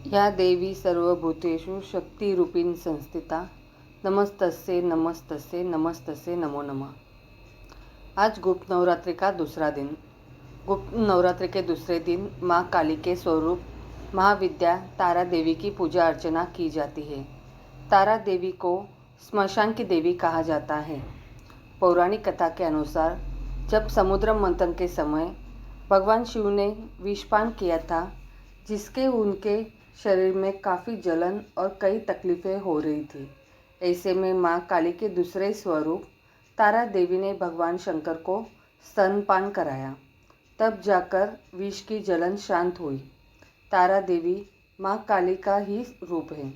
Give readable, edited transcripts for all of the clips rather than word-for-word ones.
या देवी सर्वभूतेषु शक्तिरूपिण संस्थिता नमस्तस्ये नमस्तस्ये नमस्तस्ये नमो नमः। आज गुप्त नवरात्रि का दूसरा दिन। गुप्त नवरात्रि के दूसरे दिन माँ काली के स्वरूप महाविद्या तारा देवी की पूजा अर्चना की जाती है। तारा देवी को स्मशान की देवी कहा जाता है। पौराणिक कथा के अनुसार जब समुद्र मंथन के समय भगवान शिव ने विषपान किया था, जिसके उनके शरीर में काफ़ी जलन और कई तकलीफ़ें हो रही थी। ऐसे में माँ काली के दूसरे स्वरूप तारा देवी ने भगवान शंकर को स्तनपान कराया, तब जाकर विष की जलन शांत हुई। तारा देवी माँ काली का ही रूप है।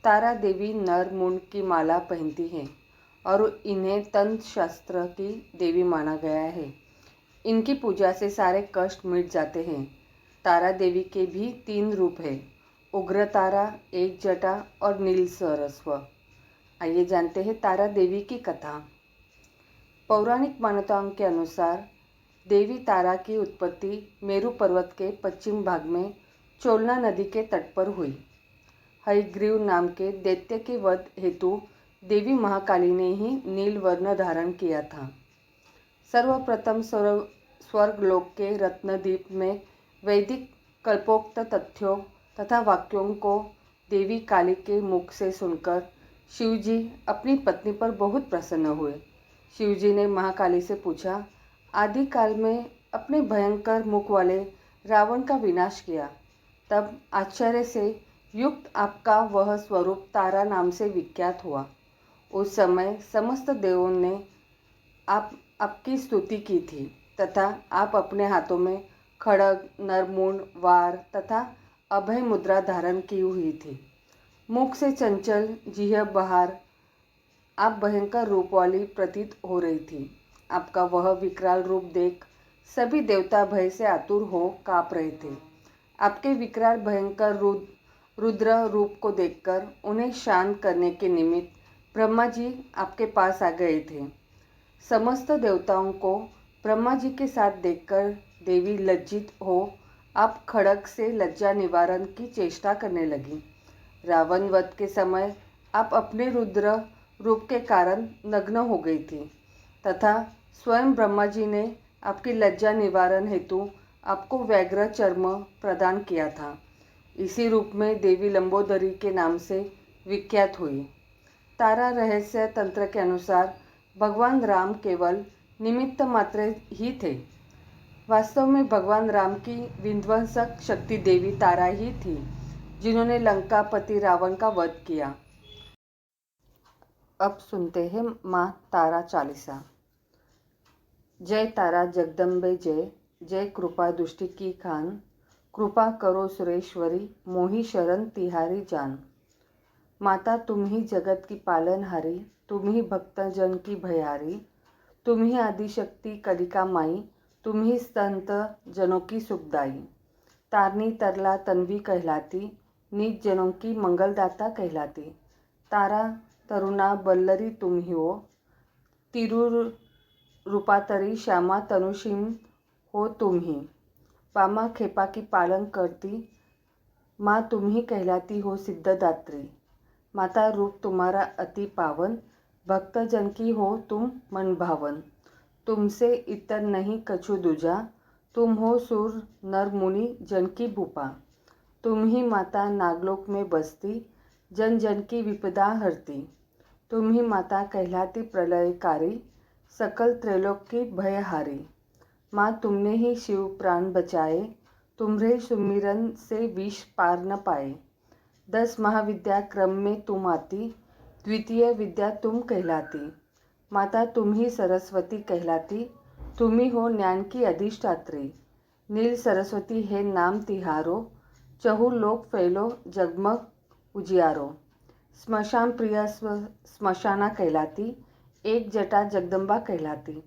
तारा देवी नर मुंड की माला पहनती है और इन्हें तंत्र शास्त्र की देवी माना गया है। इनकी पूजा से सारे कष्ट मिट जाते हैं। तारा देवी के भी 3 रूप हैं: उग्र तारा, एक जटा और नील सरस्व। आइए जानते हैं तारा देवी की कथा। पौराणिक मान्यताओं के अनुसार देवी तारा की उत्पत्ति मेरू पर्वत के पश्चिम भाग में चोलना नदी के तट पर हुई। हयग्रीव नाम के दैत्य के वध हेतु देवी महाकाली ने ही नील वर्ण धारण किया था। सर्वप्रथम स्वर्गलोक के रत्नद्वीप में वैदिक कल्पोक्त तथ्यों तथा वाक्यों को देवी काली के मुख से सुनकर शिवजी अपनी पत्नी पर बहुत प्रसन्न हुए। शिवजी ने महाकाली से पूछा, आदिकाल में अपने भयंकर मुख वाले रावण का विनाश किया, तब आश्चर्य से युक्त आपका वह स्वरूप तारा नाम से विख्यात हुआ। उस समय समस्त देवों ने आपकी स्तुति की थी तथा आप अपने हाथों में खड्ग, नरमुंड, वार तथा अभय मुद्रा धारण की हुई थी। मुख से चंचल, जिह्वा बहार, आप भयंकर रूप वाली प्रतीत हो रही थी। आपका वह विकराल रूप देख सभी देवता भय से आतुर हो काँप रहे थे। आपके विकराल भयंकर रुद्र रूप को देखकर उन्हें शांत करने के निमित्त ब्रह्मा जी आपके पास आ गए थे। समस्त देवताओं को ब्रह्मा जी के साथ देखकर देवी लज्जित हो आप खड्ग से लज्जा निवारण की चेष्टा करने लगी। रावण वध के समय आप अपने रुद्र रूप के कारण नग्न हो गई थी तथा स्वयं ब्रह्मा जी ने आपकी लज्जा निवारण हेतु आपको व्याघ्र चर्म प्रदान किया था। इसी रूप में देवी लंबोदरी के नाम से विख्यात हुई। तारा रहस्य तंत्र के अनुसार भगवान राम केवल निमित्त मात्र ही थे। वास्तव में भगवान राम की विध्वंसक शक्ति देवी तारा ही थी, जिन्होंने लंकापति रावण का वध किया। अब सुनते हैं माँ तारा चालीसा। जय तारा जगदम्बे जय, जय कृपा दुष्टि की खान, कृपा करो सुरेश्वरी, मोहि शरण तिहारी जान। माता तुम ही जगत की पालनहारी, तुम ही भक्त जन की भयारी, तुम ही आदिशक्ति कलिका माई, तुम ही संत जनों की सुखदाई। तारनी तरला तन्वी कहलाती, नीच जनों की मंगलदाता कहलाती। तारा तरुणा बल्लरी तुम ही हो, तिरुर रूपातरी श्यामा तनुषीम हो तुम ही। बामा खेपा की पालन करती माँ तुम ही कहलाती हो सिद्धदात्री। माता रूप तुम्हारा अति पावन, भक्त जन की हो तुम मन भावन। तुमसे इतर नहीं कछु दूजा, तुम हो सुर नर मुनि जन की भूपा। तुम ही माता नागलोक में बसती, जन जन की विपदा हरती। तुम ही माता कहलाती प्रलयकारी, सकल त्रैलोक की भयहारी। माँ तुमने ही शिव प्राण बचाए, तुम्हारे सुमिरन से विष पार न पाए। 10 महाविद्या क्रम में तुम आती, द्वितीय विद्या तुम कहलाती। माता तुम ही सरस्वती कहलाती, तुम ही हो ज्ञान की अधिष्ठात्री। नील सरस्वती है नाम तिहारो, चहु लोक फैलो जगमग उजियारो। स्मशान प्रिया स्मशाना कहलाती, एक जटा जगदम्बा कहलाती।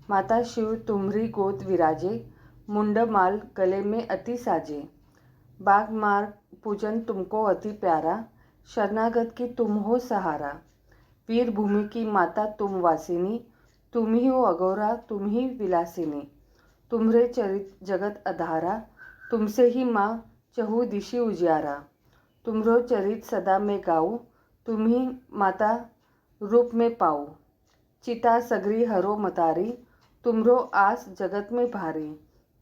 माता शिव तुम्हारी गोद विराजे, मुंड माल गले में अति साजे। बाग मार्ग पूजन तुमको अति प्यारा, शरणागत की तुम हो सहारा। वीर भूमि की माता तुम वासिनी, तुम ही हो अघोरा तुम ही विलासिनी। तुम्हारे चरित जगत अधारा, तुमसे ही माँ चहु दिशि उजियारा। तुमरो चरित सदा में गाऊं, तुम्ही माता रूप में पाऊं। चिता सगरी हरो मतारी, तुमरो आस जगत में भारी।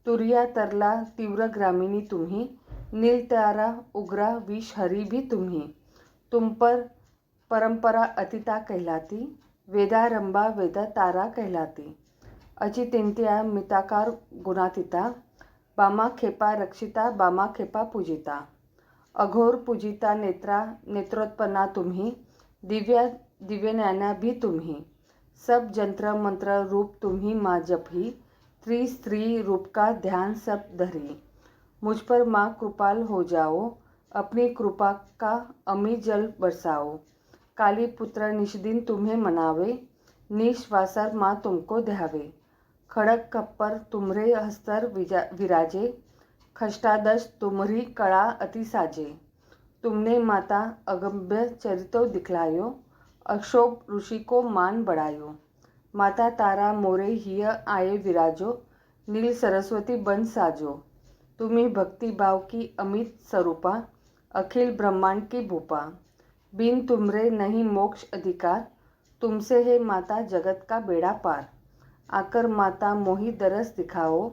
तुरिया तरला तीव्र ग्रामिनी तुम्ही, नील तारा उग्रा विष हरी भी तुम्ही। तुम पर परंपरा अतिता कहलाती, वेदारंभा वेद तारा कहलाती। अचिंत्या मिताकार गुणातीता, बामा खेपा रक्षिता बामा खेपा पूजिता। अघोर पूजिता नेत्रोत्पन्ना तुम्ही, दिव्य भी तुम्ही। सब जंत्र मंत्र रूप तुम्ही माँ जपही, स्त्री रूप का ध्यान सब धरी। मुझ पर माँ कृपाल हो जाओ, अपनी कृपा का अमी जल बरसाओ। काली पुत्र निष्दिन तुम्हें मनावे, निश्वासर माँ तुमको ध्यावे। खड़ग कप्पर तुमरे हस्तर विराजे, खष्टादश तुम्हरी कड़ा अति साजे। तुमने माता अगम्य चरितो दिखलायो, अक्षोभ ऋषि को मान बढ़ायो। माता तारा मोरे हिय आए विराजो, नील सरस्वती बन साजो। तुम्ही भक्ति भाव की अमित स्वरूपा, अखिल ब्रह्मांड की भूपा। बिन तुमरे नहीं मोक्ष अधिकार, तुमसे है माता जगत का बेड़ा पार। आकर माता मोहि दरस दिखाओ,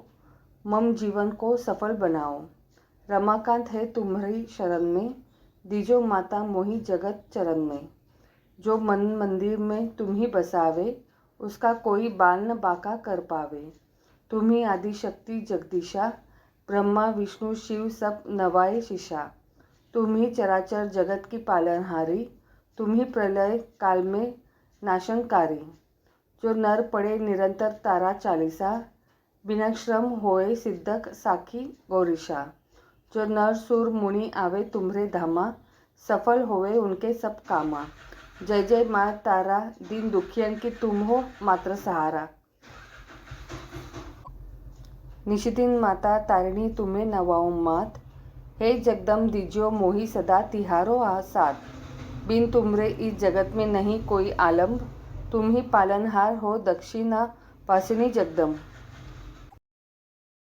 मम जीवन को सफल बनाओ। रमाकांत है तुम्हारी शरण में, दीजो माता मोहि जगत चरण में। जो मन मंदिर में तुम्ही बसावे, उसका कोई बाल न बाका कर पावे। तुम्ही आदि शक्ति जगदीशा, ब्रह्मा विष्णु शिव सब नवाए शीशा। तुम्ही चराचर जगत की पालनहारी, तुम्ही प्रलय काल में नाशनकारी। जो नर पढ़े निरंतर तारा चालीसा, बिना श्रम होए सिद्धक साखी गौरीशा। जो नर सुर मुनि आवे तुम्हरे धामा, सफल होवे उनके सब कामा। जय जय माँ तारा, दीन दुखियन की तुम हो मात्र सहारा। निशिदिन माता तारिणी तुम्हें नवाऊं मात, हे जगदम दीजियो मोहि सदा तिहारो साथ। बिन तुमरे इस जगत में नहीं कोई आलम्ब, तुम ही पालनहार हो दक्षिणा वासिनी जगदम।